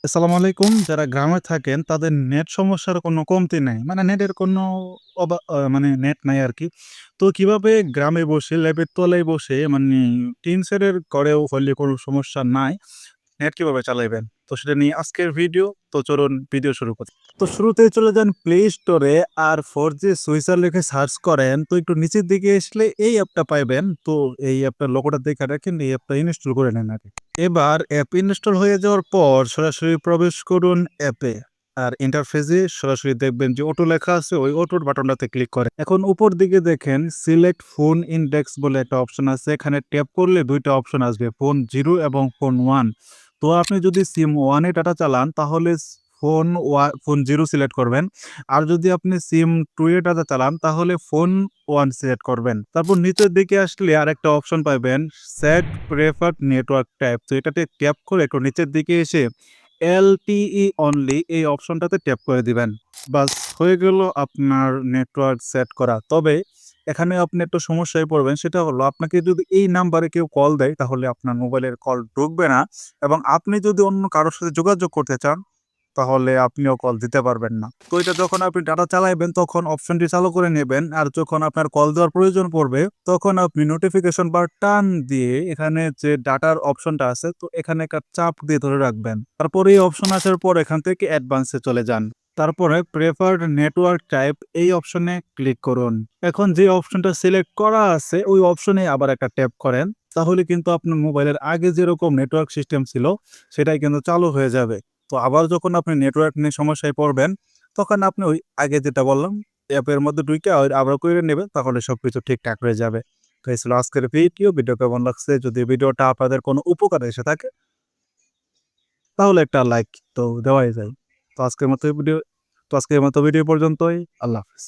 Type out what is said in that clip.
আসসালামু আলাইকুম। যারা গ্রামে থাকেন তাদের নেট সমস্যার কোনো কমতি নাই। মানে নেটের কোনো মানে নেট নাই আরকি। তো কিভাবে গ্রামে বসে ল্যাপের তলায় বসে মানে টিন শেডের ঘরেও হইলে কোনো সমস্যা নাই, নেট কিভাবে চালাইবেন? তো সেটা নিয়ে আজকের ভিডিও। তো চলুন ভিডিও শুরু করি। তো শুরুতেই চলে যান প্লে স্টোরে আর 4G সুইচার লিখে সার্চ করেন। তো একটু নিচের দিকে আসলে এই অ্যাপটা পাইবেন। তো এই অ্যাপটার লোগোটা দেখে রাখেন, এই অ্যাপটা ইনস্টল করে নেন আগে। এবার অ্যাপ ইনস্টল হয়ে যাওয়ার পর সরাসরি প্রবেশ করুন অ্যাপে। আর ইন্টারফেসে সরাসরি দেখবেন যে অটো লেখা আছে, ওই অটোর বাটনটাতে ক্লিক করেন। এখন উপর দিকে দেখেন সিলেক্ট ফোন ইনডেক্স বলে একটা অপশন আছে। এখানে ট্যাপ করলে ২ টা অপশন আসবে, ফোন 0 এবং ফোন 1। তো আপনি যদি সিম 1 এ ডাটা চালান তাহলে ফোন 0 সিলেক্ট করবেন। আর যদি আপনি সিম 2 এ ডাটা চালান তাহলে ফোন 1 সিলেক্ট করবেন। তারপর নিচের দিকে আসলে আরেকটা অপশন পাবেন, সেট প্রেফারড নেটওয়ার্ক টাইপ। তো এটাতে ট্যাপ করে একটু নিচের দিকে এসে LTE অনলি এই অপশনটাতে ট্যাপ করে দিবেন। বাস হয়ে গেল আপনার নেটওয়ার্ক সেট করা। তবে এখানে আপনি একটা সমস্যায় পড়বেন, সেটা হলো আপনাকে যদি এই নাম্বারে কেউ কল দেয় তাহলে আপনার মোবাইলের কল ঢুকবে না, এবং আপনি যদি অন্য কারো সাথে যোগাযোগ করতে চান তাহলে আপনিও কল দিতে পারবেন না। তো এটা যখন আপনি ডাটা চালাইবেন তখন অপশনটি চালু করে নেবেন। আর যখন আপনার কল দেওয়ার প্রয়োজন পড়বে তখন আপনি নোটিফিকেশন বার টান দিয়ে এখানে যে ডাটার অপশনটা আছে, তো এখানে একটা চাপ দিয়ে ধরে রাখবেন। তারপরে এই অপশন আসার পর এখান থেকে অ্যাডভান্সে চলে যান। তারপরে প্রেফারড নেটওয়ার্ক টাইপ এই অপশনে ক্লিক করুন। এখন যে অপশনটা সিলেক্ট করা আছে ওই অপশনে আবার একটা ট্যাপ করেন। তাহলে কিন্তু আপনার মোবাইলের আগে যেরকম নেটওয়ার্ক সিস্টেম ছিল সেটাই কিন্তু চালু হয়ে যাবে। তো আবার যখন আপনি নেটওয়ার্ক নিয়ে সমস্যায় পড়বেন, তখন আপনি ওই আগে যেটা বললাম, অ্যাপের মধ্যে ঢুইকা আবার করে নেবেন, তাহলে সবকিছু ঠিকঠাক হয়ে যাবে। তো এই ছিল আজকের ভিডিও কেমন লাগছে? যদি ভিডিওটা আপনাদের কোনো উপকারে এসে থাকে তাহলে একটা লাইক তো দেওয়াই যায়। তো আজকের মতো ভিডিও পর্যন্তই। আল্লাহ হাফেজ।